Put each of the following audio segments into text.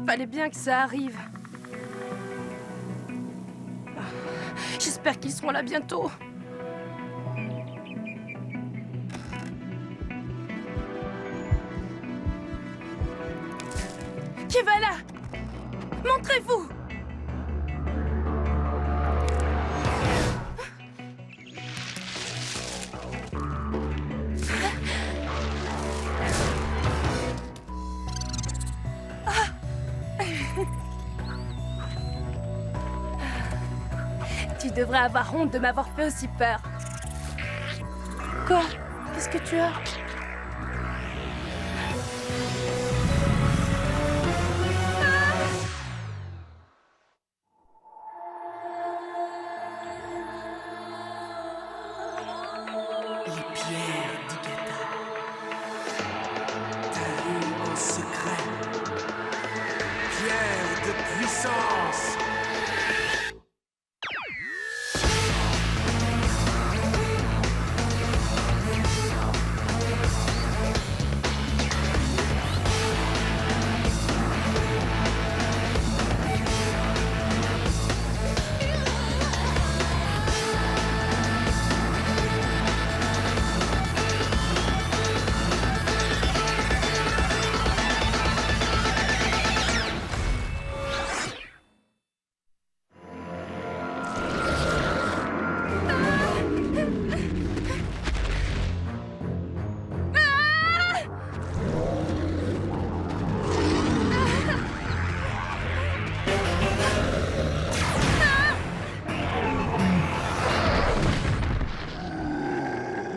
Fallait bien que ça arrive. J'espère qu'ils seront là bientôt. Qui va là? Montrez-vous! Tu devrais avoir honte de m'avoir fait aussi peur. Quoi? Qu'est-ce que tu as? Les pierres d'Igata. Taillées en secret. Pierres de puissance.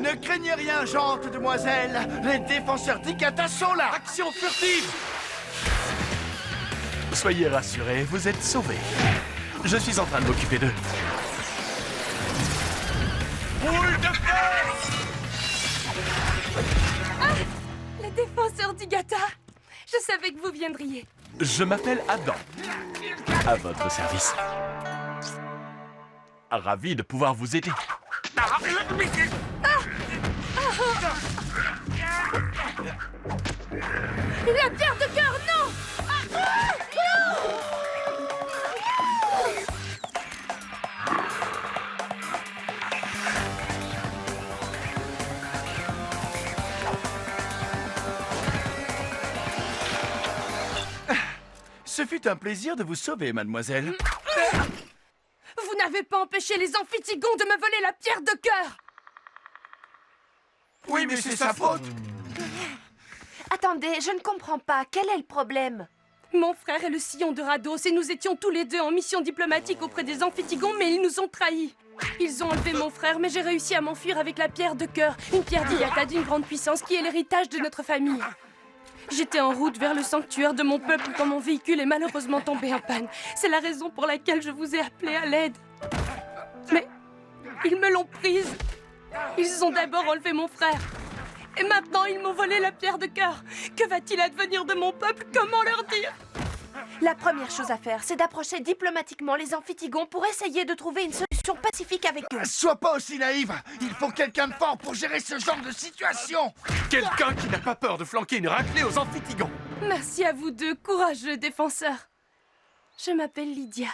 Ne craignez rien, gentes demoiselles. Les défenseurs d'Igata sont là. Action furtive! Soyez rassurés, vous êtes sauvés. Je suis en train de m'occuper d'eux. Boule de feu! Les défenseurs d'Igata! Je savais que vous viendriez. Je m'appelle Adam. À votre service. Ravi de pouvoir vous aider. La pierre de cœur, non! Non! Ce fut un plaisir de vous sauver, mademoiselle. Vous n'avez pas empêché les amphitigons de me voler la pierre de cœur! Oui, mais c'est sa faute. Attendez, je ne comprends pas. Quel est le problème? Mon frère est le sillon de Rados et nous étions tous les deux en mission diplomatique auprès des amphitigons, mais ils nous ont trahis. Ils ont enlevé mon frère, mais j'ai réussi à m'enfuir avec la pierre de cœur, une pierre d'Igata d'une grande puissance qui est l'héritage de notre famille. J'étais en route vers le sanctuaire de mon peuple quand mon véhicule est malheureusement tombé en panne. C'est la raison pour laquelle je vous ai appelé à l'aide. Mais ils me l'ont prise. Ils ont d'abord enlevé mon frère. Et maintenant, ils m'ont volé la pierre de cœur. Que va-t-il advenir de mon peuple? Comment leur dire? La première chose à faire, c'est d'approcher diplomatiquement les amphitigons pour essayer de trouver une solution pacifique avec eux. Sois pas aussi naïve. Il faut quelqu'un de fort pour gérer ce genre de situation. Quelqu'un qui n'a pas peur de flanquer une raclée aux amphitigons. Merci à vous deux, courageux défenseurs. Je m'appelle Lydia.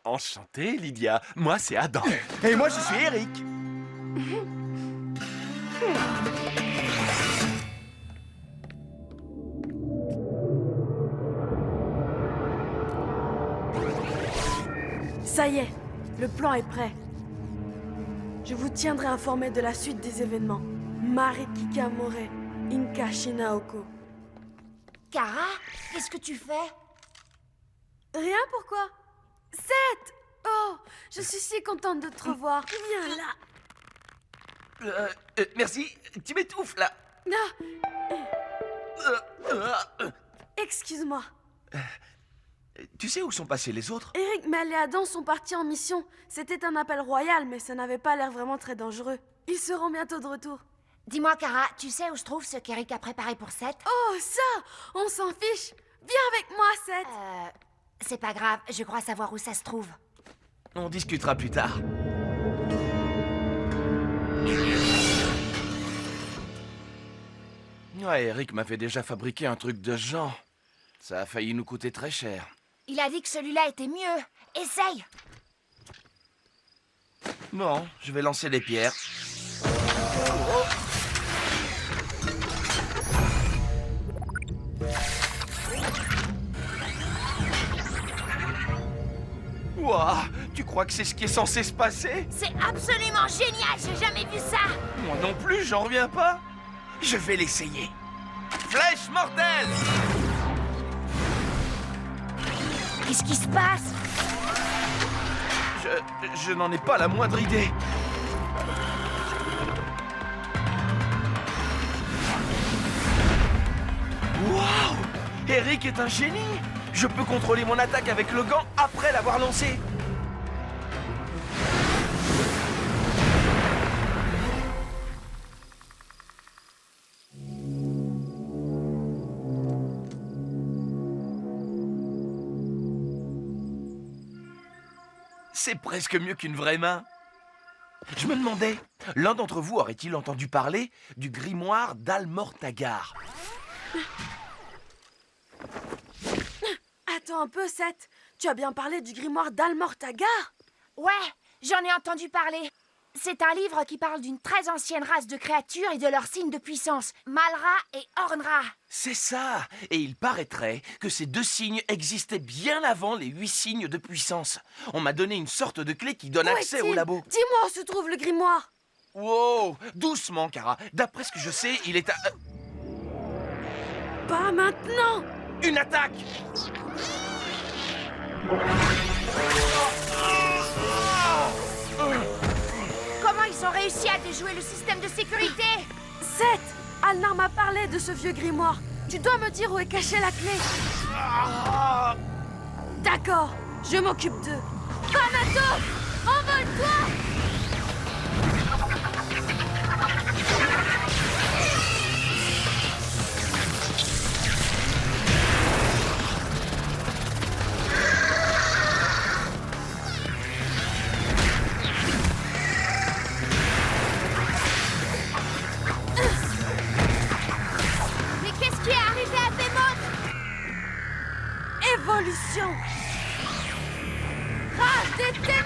Enchanté, Lydia. Moi, c'est Adam. Et moi, je suis Eric. Ça y est, le plan est prêt. Je vous tiendrai informé de la suite des événements. Marikika More, Inka Shinaoko. Kara, qu'est-ce que tu fais? Rien, pourquoi? Seth! Oh, je suis si contente de te revoir. Viens là. Merci. Tu m'étouffes, là. Non, excuse-moi. Tu sais où sont passés les autres? Eric, mais les Adam sont partis en mission. C'était un appel royal, mais ça n'avait pas l'air vraiment très dangereux. Ils seront bientôt de retour. Dis-moi, Kara, tu sais où se trouve ce qu'Eric a préparé pour Seth? Oh, ça! On s'en fiche. Viens avec moi, Seth. C'est pas grave, je crois savoir où ça se trouve. On discutera plus tard. Ouais, Eric m'avait déjà fabriqué un truc de genre. Ça a failli nous coûter très cher. Il a dit que celui-là était mieux. Essaye. Bon, je vais lancer les pierres. Ouah, tu crois que c'est ce qui est censé se passer? C'est absolument génial, j'ai jamais vu ça. Moi non plus, j'en reviens pas. Je vais l'essayer. Flèche mortelle! Qu'est-ce qui se passe? Je n'en ai pas la moindre idée. Waouh! Eric est un génie! Je peux contrôler mon attaque avec le gant après l'avoir lancé. C'est presque mieux qu'une vraie main. Je me demandais, l'un d'entre vous aurait-il entendu parler du grimoire d'Almortagar? Attends un peu, Seth. Tu as bien parlé du grimoire d'Almortagar? Ouais, j'en ai entendu parler. C'est un livre qui parle d'une très ancienne race de créatures et de leurs signes de puissance, Malra et Ornra. C'est ça! Et il paraîtrait que ces deux signes existaient bien avant les 8 signes de puissance. On m'a donné une sorte de clé qui donne Où accès est-il? au labo. Dis-moi où se trouve le grimoire. Wow! Doucement, Kara. D'après ce que je sais, il est à... Pas maintenant. Une attaque! Comment ils ont réussi à déjouer le système de sécurité? Seth, Alnar m'a parlé de ce vieux grimoire. Tu dois me dire où est cachée la clé. D'accord, je m'occupe d'eux. Thanatos, envole-toi! Mais qu'est-ce qui est arrivé à Behemoth? Évolution. Rage des ténèbres.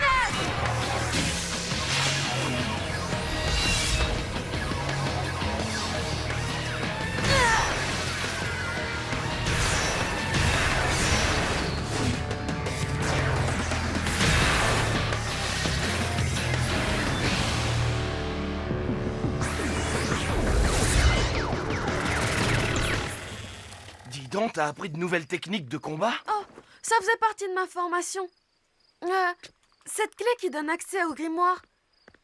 Dis donc, t'as appris de nouvelles techniques de combat? Oh, ça faisait partie de ma formation. Cette clé qui donne accès au grimoire,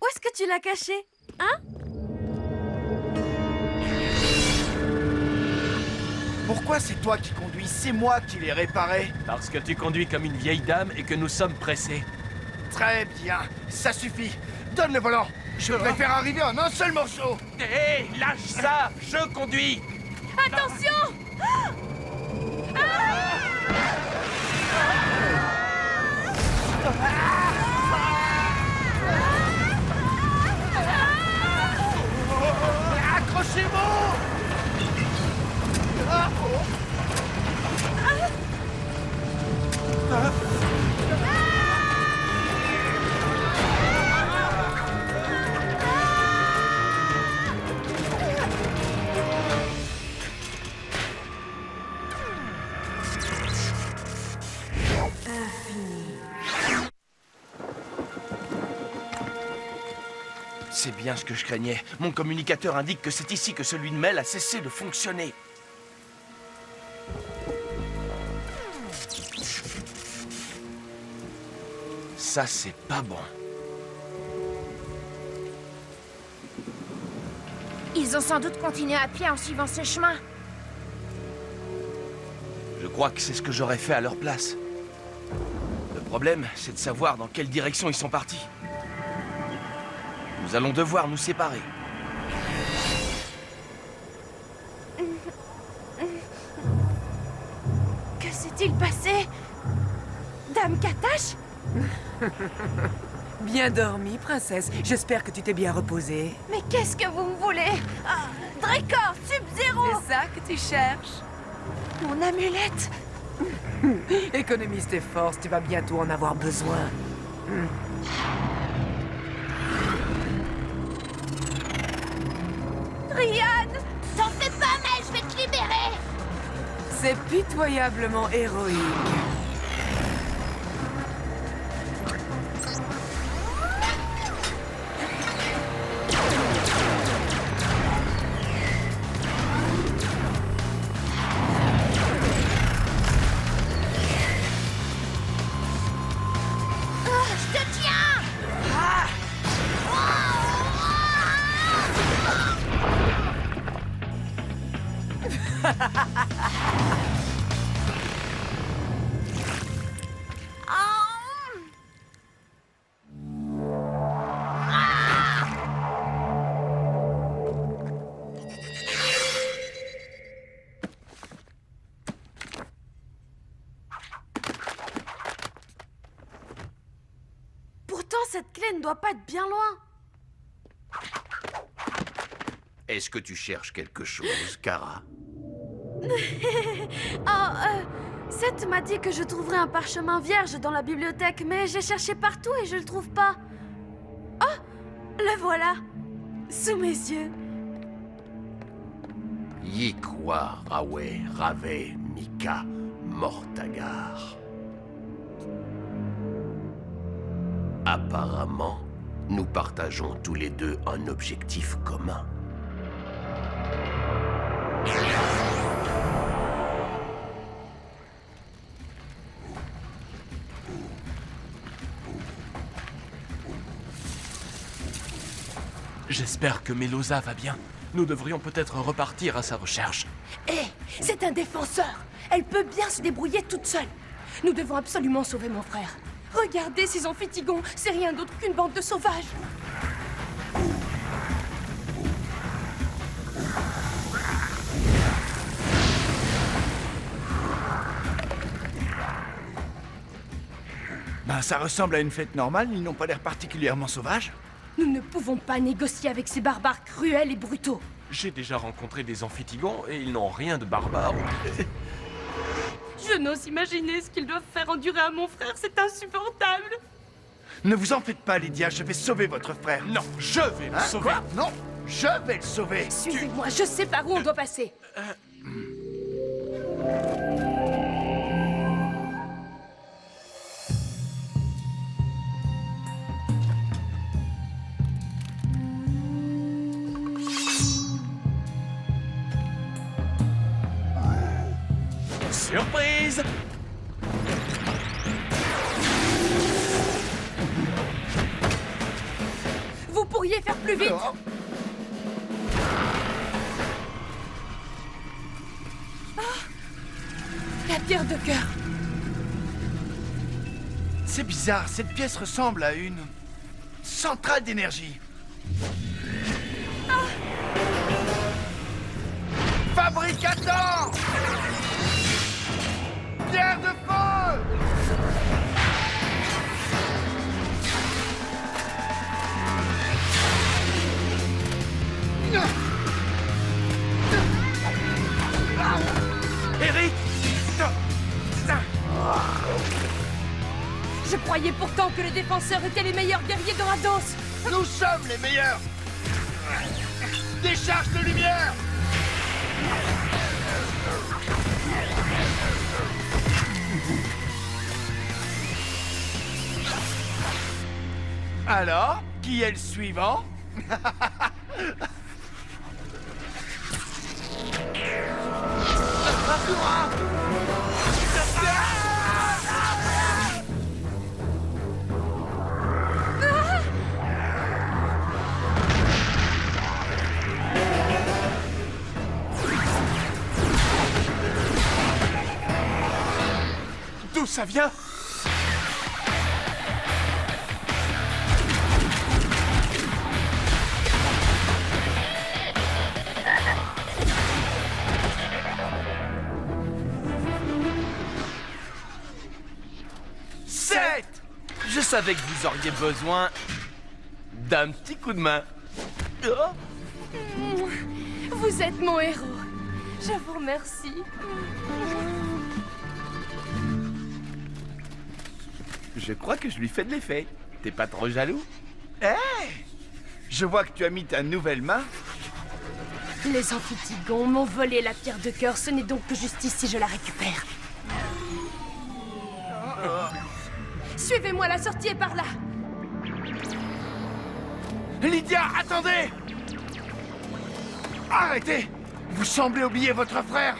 où est-ce que tu l'as cachée? Hein? Pourquoi c'est toi qui conduis? C'est moi qui l'ai réparé. Parce que tu conduis comme une vieille dame et que nous sommes pressés. Très bien, ça suffit. Donne le volant. Je voudrais faire arriver en un seul morceau. Hé, lâche ça! Je conduis! Attention! Accrochez-vous! C'est bien ce que je craignais. Mon communicateur indique que c'est ici que celui de Mel a cessé de fonctionner. Ça, c'est pas bon. Ils ont sans doute continué à pied en suivant ce chemin. Je crois que c'est ce que j'aurais fait à leur place. Le problème, c'est de savoir dans quelle direction ils sont partis. Nous allons devoir nous séparer. Que s'est-il passé? Dame Katash? Bien dormi, princesse. J'espère que tu t'es bien reposée. Mais qu'est-ce que vous me voulez? Dracor, Sub-Zero! C'est ça que tu cherches? Mon amulette! Économise tes forces, tu vas bientôt en avoir besoin. Ryan, t'en fais pas, mais je vais te libérer. C'est pitoyablement héroïque. Je te tiens. Pourtant, cette clé ne doit pas être bien loin. Est-ce que tu cherches quelque chose, Kara? Seth m'a dit que je trouverais un parchemin vierge dans la bibliothèque, mais j'ai cherché partout et je le trouve pas. Oh, le voilà, sous mes yeux. Yikwa, Rawe, Rave, Mika, Mortagar. Apparemment, nous partageons tous les deux un objectif commun. J'espère que Melosa va bien. Nous devrions peut-être repartir à sa recherche. Hé, c'est un défenseur. Elle peut bien se débrouiller toute seule. Nous devons absolument sauver mon frère. Regardez ces amphitigons, c'est rien d'autre qu'une bande de sauvages. Ben, ça ressemble à une fête normale, ils n'ont pas l'air particulièrement sauvages. Nous ne pouvons pas négocier avec ces barbares cruels et brutaux. J'ai déjà rencontré des amphitigons et ils n'ont rien de barbare. Je n'ose imaginer ce qu'ils doivent faire endurer à mon frère, c'est insupportable. Ne vous en faites pas, Lydia, je vais sauver votre frère. Non, je vais le Hein, sauver. quoi? Non, je vais le sauver. Suivez-moi, je sais par où on doit passer. Surprise! Vous pourriez faire plus vite. Oh, La pierre de cœur. c'est bizarre, cette pièce ressemble à une centrale d'énergie. Fabricateur! Pierre de feu! Eric! Je croyais pourtant que les défenseurs étaient les meilleurs guerriers de Rados. Nous sommes les meilleurs! Décharge de lumière! Alors, qui est le suivant? D'où ça vient? Je savais que vous auriez besoin d'un petit coup de main. Oh. Vous êtes mon héros. Je vous remercie. Je crois que je lui fais de l'effet. T'es pas trop jaloux? Je vois que tu as mis ta nouvelle main. Les amphitigons m'ont volé la pierre de cœur, ce n'est donc que justice si je la récupère. Suivez-moi, la sortie est par là. Lydia, attendez! Arrêtez! Vous semblez oublier votre frère.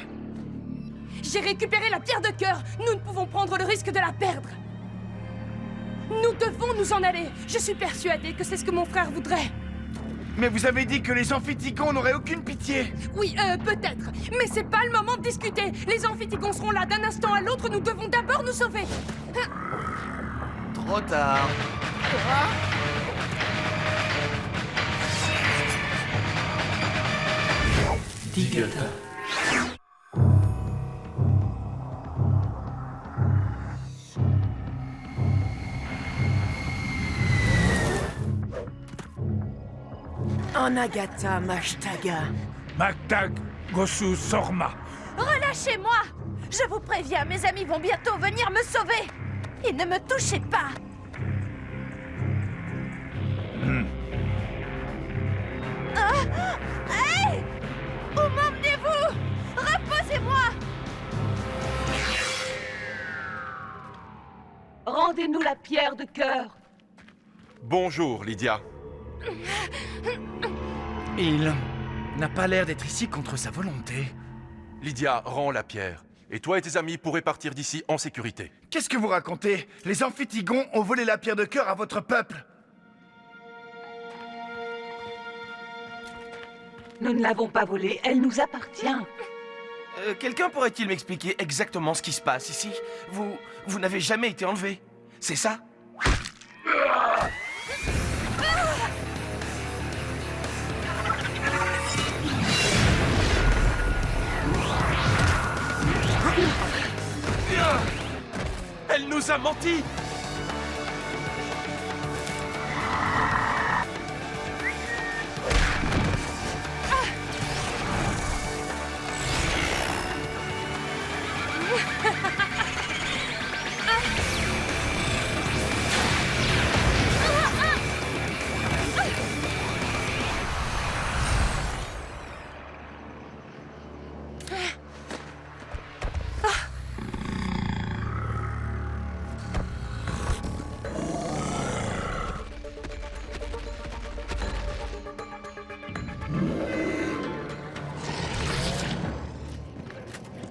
J'ai récupéré la pierre de cœur. Nous ne pouvons prendre le risque de la perdre. Nous devons nous en aller. Je suis persuadée que c'est ce que mon frère voudrait. Mais vous avez dit que les amphitigons n'auraient aucune pitié. Oui, peut-être. Mais c'est pas le moment de discuter. Les amphitigons seront là d'un instant à l'autre. Nous devons d'abord nous sauver. Trop tard. Digata. Anagata Mashtaga. Magtag Gosu Sorma. Relâchez-moi! Je vous préviens, mes amis vont bientôt venir me sauver! Et ne me touchez pas! Hey! Où m'emmenez-vous? Reposez-moi! Rendez-nous la pierre de cœur. Bonjour, Lydia. Il n'a pas l'air d'être ici contre sa volonté. Lydia, rends la pierre. Et toi et tes amis pourrez partir d'ici en sécurité. Qu'est-ce que vous racontez? Les amphitigons ont volé la pierre de cœur à votre peuple. Nous ne l'avons pas volée, elle nous appartient. Quelqu'un pourrait-il m'expliquer exactement ce qui se passe ici? Vous n'avez jamais été enlevé, c'est ça? Elle nous a menti!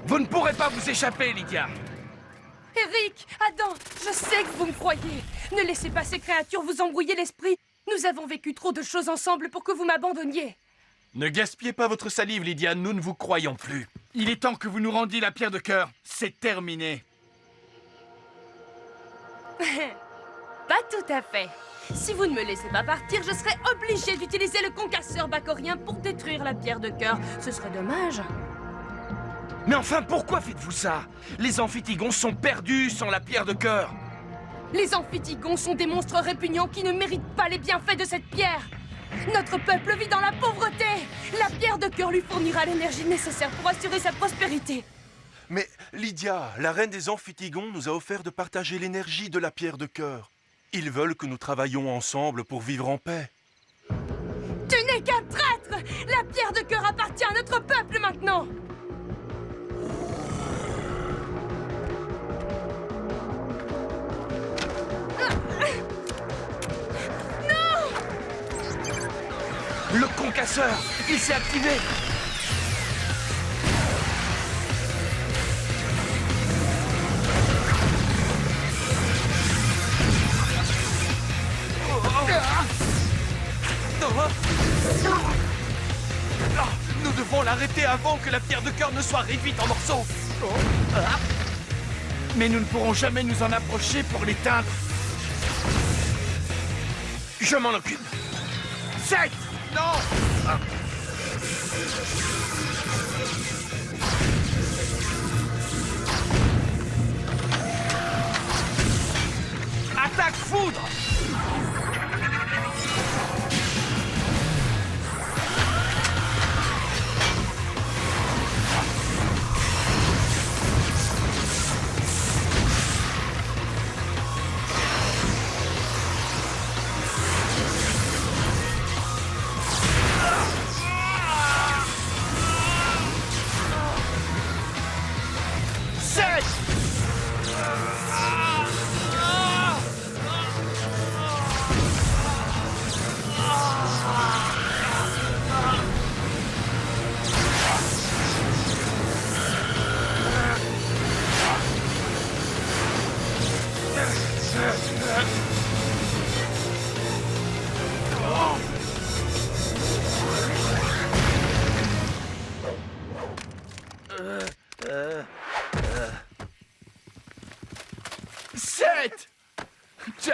Vous ne pourrez pas vous échapper, Lydia! Eric, Adam, je sais que vous me croyez. Ne laissez pas ces créatures vous embrouiller l'esprit. Nous avons vécu trop de choses ensemble pour que vous m'abandonniez. Ne gaspillez pas votre salive, Lydia, nous ne vous croyons plus. Il est temps que vous nous rendiez la pierre de cœur. C'est terminé. Pas tout à fait. Si vous ne me laissez pas partir, je serai obligée d'utiliser le concasseur bacorien pour détruire la pierre de cœur. Ce serait dommage. Mais enfin, pourquoi faites-vous ça? Les amphitigons sont perdus sans la pierre de cœur. Les amphitigons sont des monstres répugnants qui ne méritent pas les bienfaits de cette pierre. Notre peuple vit dans la pauvreté. La pierre de cœur lui fournira l'énergie nécessaire pour assurer sa prospérité. Mais Lydia, la reine des amphitigons nous a offert de partager l'énergie de la pierre de cœur. Ils veulent que nous travaillions ensemble pour vivre en paix. Tu n'es qu'un traître! La pierre de cœur appartient à notre peuple maintenant! Le concasseur, il s'est activé. Nous devons l'arrêter avant que la pierre de cœur ne soit réduite en morceaux. Mais nous ne pourrons jamais nous en approcher pour l'éteindre. Je m'en occupe. 7! Non! Attaque foudre!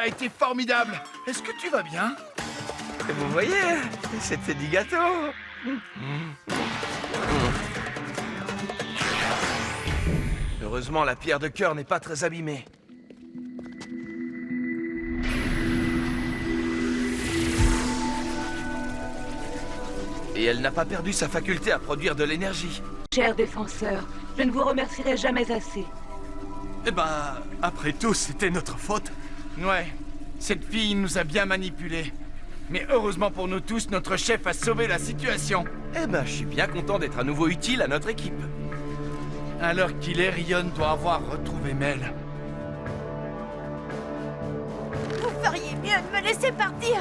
a été formidable. Est-ce que tu vas bien? Et vous voyez, c'était du gâteau. Heureusement, la pierre de cœur n'est pas très abîmée. Et elle n'a pas perdu sa faculté à produire de l'énergie. Cher défenseur, je ne vous remercierai jamais assez. Eh ben, après tout, c'était notre faute. Ouais, cette fille nous a bien manipulés. Mais heureusement pour nous tous, notre chef a sauvé la situation. Eh ben, je suis bien content d'être à nouveau utile à notre équipe. À l'heure qu'il est, Rion doit avoir retrouvé Mel. Vous feriez mieux de me laisser partir.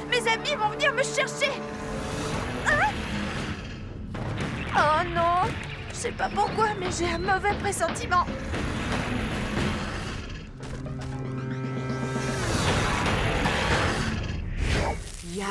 Mes amis vont venir me chercher. Hein? Oh non, je sais pas pourquoi, mais j'ai un mauvais pressentiment. Yann,